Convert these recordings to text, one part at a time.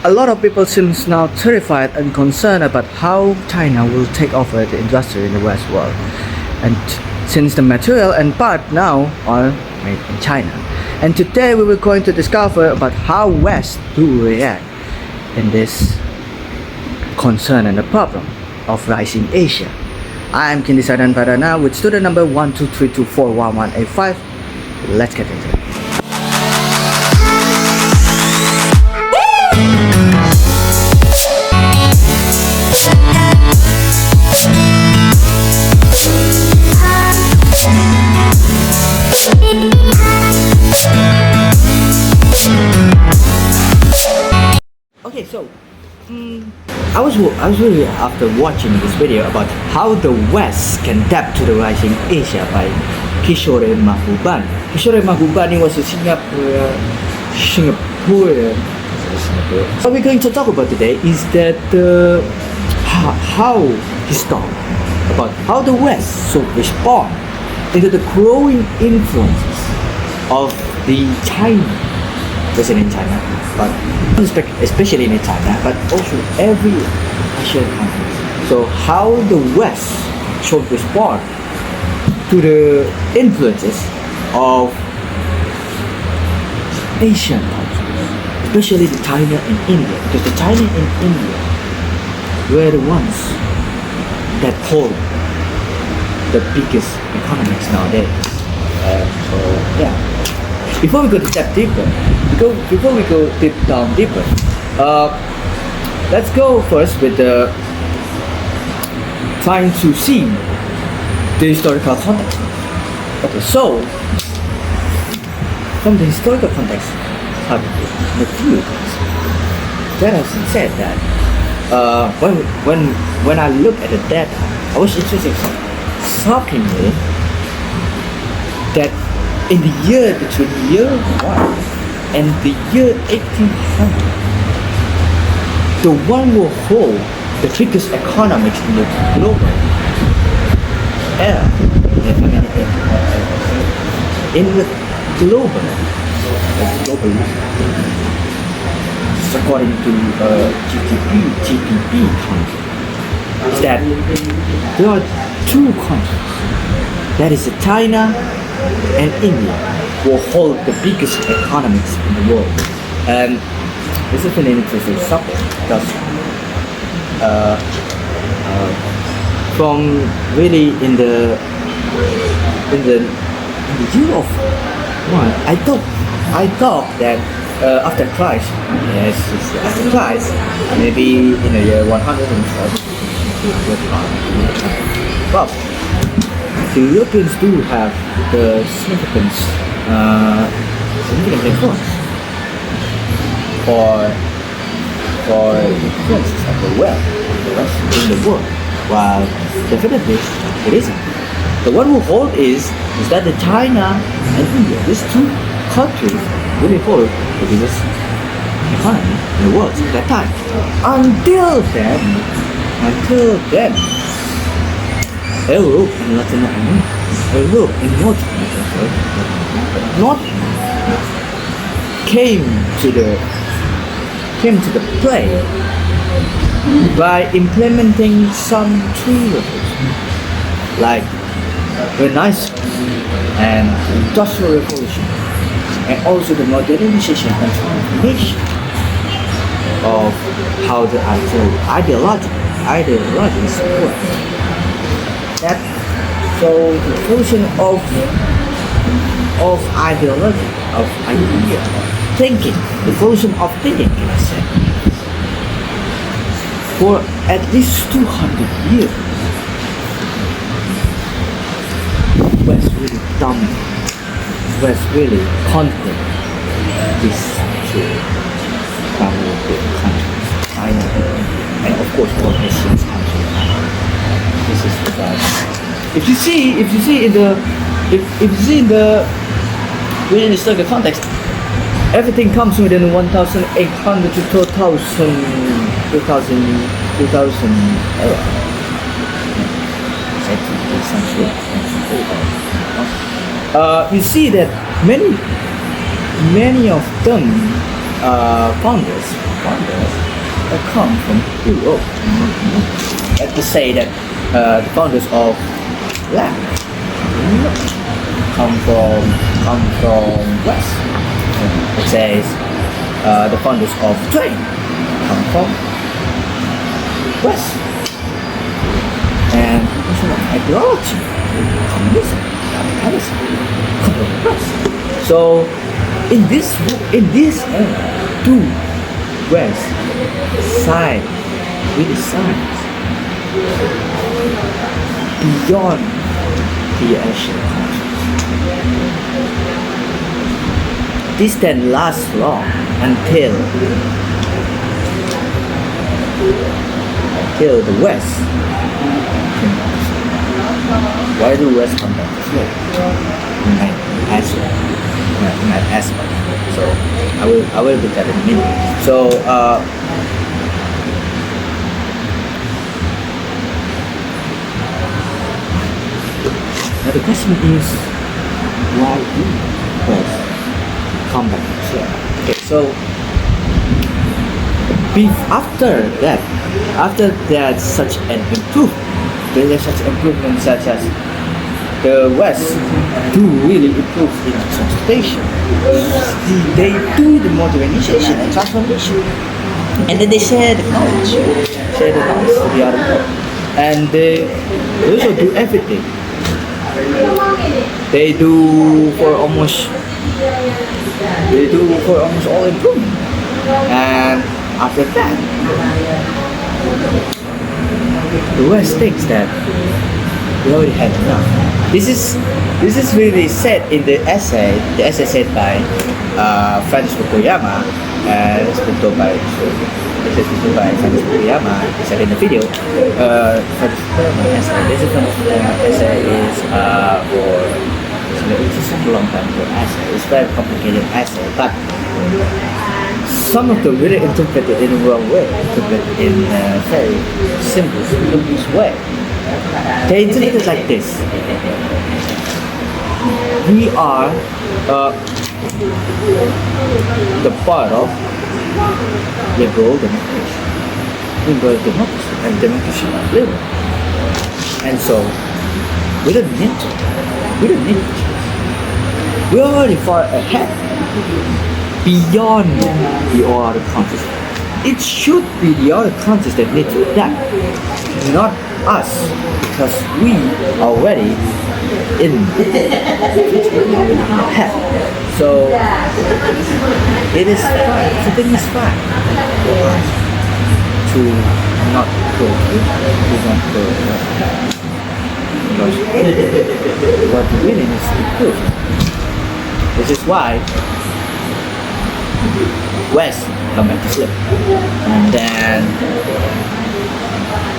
a lot of people seems now terrified and concerned about how China will take over the industry in the West world. And since the material and part now are made in China. And today we will going to discover about how West do react in this concern and the problem of rising Asia. I am Kindy Zaidan Pradhana with student number 123241185. Let's get into it. Okay, so I was really after watching this video about how the West can adapt to the rising Asia by Kishore Mahbubani. Kishore Mahbubani was a Singaporean. What we're going to talk about today is that how his thought about how the West should respond into the growing influences of the China, especially in China, but especially in China, but also every Asian country. So how the West should respond to the influences of Asian countries, especially the China and India, because the China and India were the ones that hold the biggest economies nowadays. So yeah. Before we go step deeper, before we go down deeper, let's go first with the trying to see the historical context. Okay, so from the historical context, the few that has been said that when I look at the data, I was interested shockingly that in the year between year 1 and the year 1800, the one will hold the biggest economics in the global era. In the global, according to GDP country, is that there are two countries. That is China and India will hold the biggest economies in the world. And this is an interesting subject because from really in the year of one, I thought that after Christ, yes, after Christ, maybe in the year 112, well, the Europeans do have the significant influence for influences of the wealth in the world, while definitely it isn't. The one who hold is that the China and India, these two countries, really hold the biggest economy in the world at that time. Until then, Europe and Latin America, Europe and North America, came to the play by implementing some tools like Renaissance and Industrial Revolution, and also the modernization and transformation of how the ideologies work. That so the fusion of ideology, of idea, thinking, the fusion of thinking, let's say, for at least 200 years, West really dominated, West really conquered these two big countries, China and of course all Asian countries. This is the fact. If you see in the within historical context, everything comes within 1,800 to 2,000 era. You see that many of them founders come from Europe. Let's just say that the founders of land come from West. It says the founders of train come from West. And ideology, communism, capitalism, come from West. So in this era, two West side with science beyond the Asian cultures. This then lasts long until the West. Why do West come back to slave? You might ask me. So I will do that in a minute. So now the question is, why do West come back to slave? Okay, so after that such an improvement such as the West do really improve in transportation. They do the modernization and transformation, and then they share the knowledge to the other world, and they also do everything. They do for almost all improvement, and after that, the West thinks that we already had enough. This is really said in the essay said by Francis Fukuyama, and it's been told by Francis Fukuyama. He said in the video, Francis Fukuyama essay. This is essay is it's a long time for essay. It's a very complicated essay, but some of them really interpreted in the wrong way, interpreted in a very simple way. They interpret it like this: we are the part of liberal democracy. Liberal democracy and democracy is liberal, and so we don't need to. We're already far ahead, beyond the other countries. It should be the other countries that need to adapt, not us, because we are already in ahead. So it is fine. Everything is fine for us to not go because what we really need to improve. This is why West come back to slip,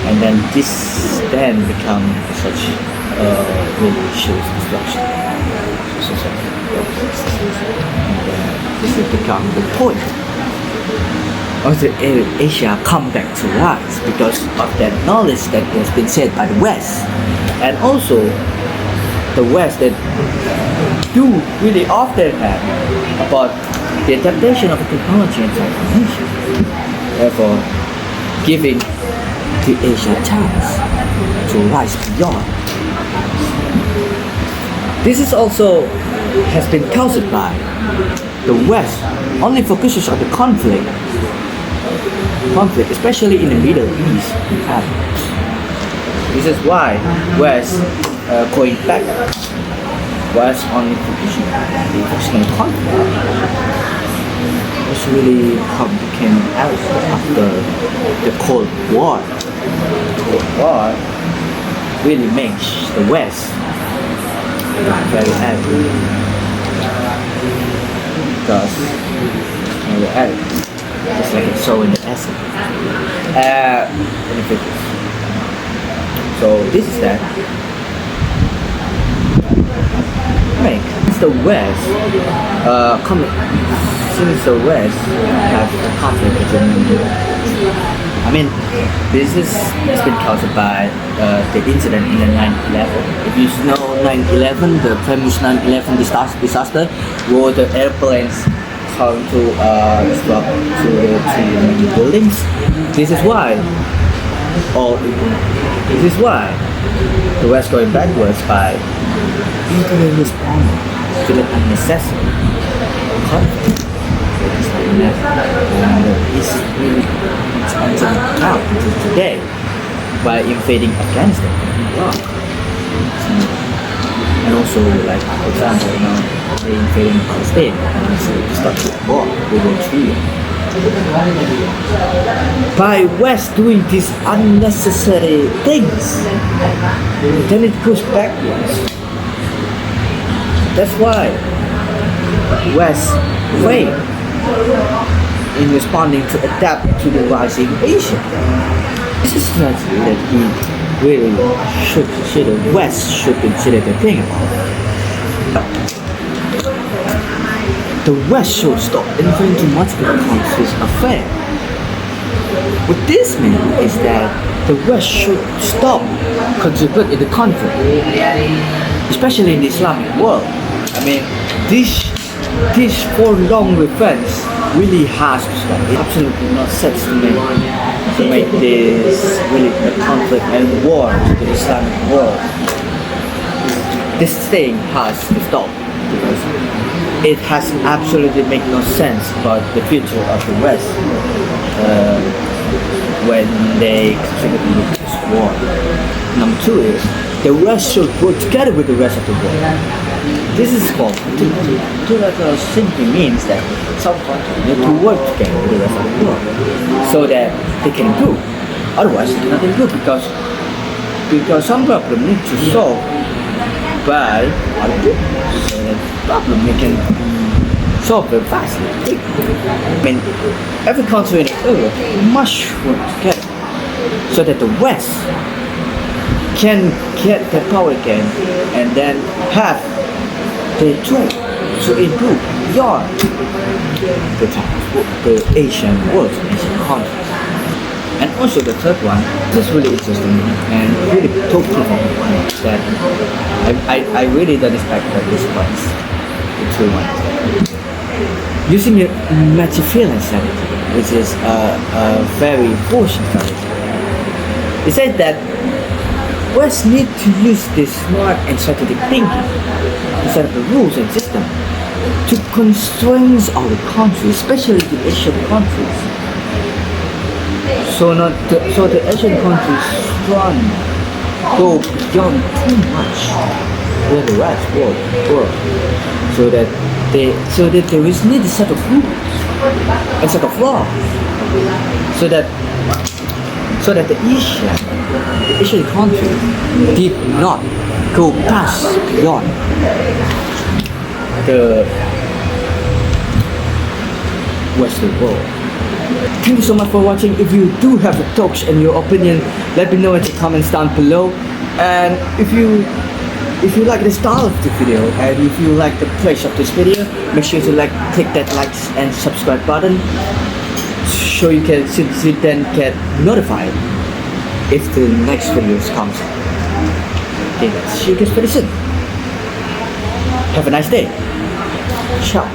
and then this then become such really shows destruction. And this has become the point of the Asia come back to rise because of that knowledge that has been said by the West, and also the West that do really often have about the adaptation of the technology and transformation, therefore giving the Asia chance to rise beyond. This is also has been caused by the West only focuses on the conflict, especially in the Middle East. This is why West going back. West only focusing on conflict. It's really became out after the Cold War. The Cold War really makes the West very angry because very angry, just like it's shown in the essay. So this is that. Since the West has a conflict between, this has been caused by the incident in the 9/11. If you know 9/11, the famous 9/11 disaster, where the airplanes come to struck to the buildings, This is why, or this is why the West going backwards by eagerly responding to the unnecessary conflict. It's really until now, until today, by invading Afghanistan and Iraq. And also, like, for example, they invading Palestine and also starting a war, World War III. By West doing these unnecessary things, then it goes backwards. That's why West failed in responding to adapt to the rising Asia. This is a strategy that he really should consider, West should consider the thing about. The West should stop interfering too much with the country's affair. What this means is that the West should stop contributing in the conflict, especially in the Islamic world. I mean, this prolonged revenge really has to stop. It's absolutely not set to make this really a conflict and war to the Islamic world. This thing has to stop because it has absolutely make no sense about the future of the West when they contribute to this war. Number two is the West should work together with the rest of the world. This is called to simply means that some countries need to work together with the rest of the world so that they can improve. Otherwise, they cannot improve because some problem need to solve by other people. So that problem we can solve very fast. I mean, every country in the world must work together so that the West can get the power again and then have the tool to improve beyond the Asian world, Asian countries. And also the third one, this is really interesting and really totally that I really don't expect that this was the true one. Using a Machiavellian strategy, which is a very fortunate strategy. It says that West need to use this smart and strategic thinking instead of the rules and system to constrain our countries, especially the Asian countries. So the Asian countries go beyond too much where the West world, so that there is need a set of rules, a set of laws, so that the Asian countries did not go past beyond the Western world. Thank you so much for watching. If you do have your thoughts and your opinion, let me know in the comments down below. And if you like the style of the video and if you like the place of this video, make sure to click that like and subscribe button so you can then get notified if the next video comes. Okay, see you guys very soon. Have a nice day. Ciao.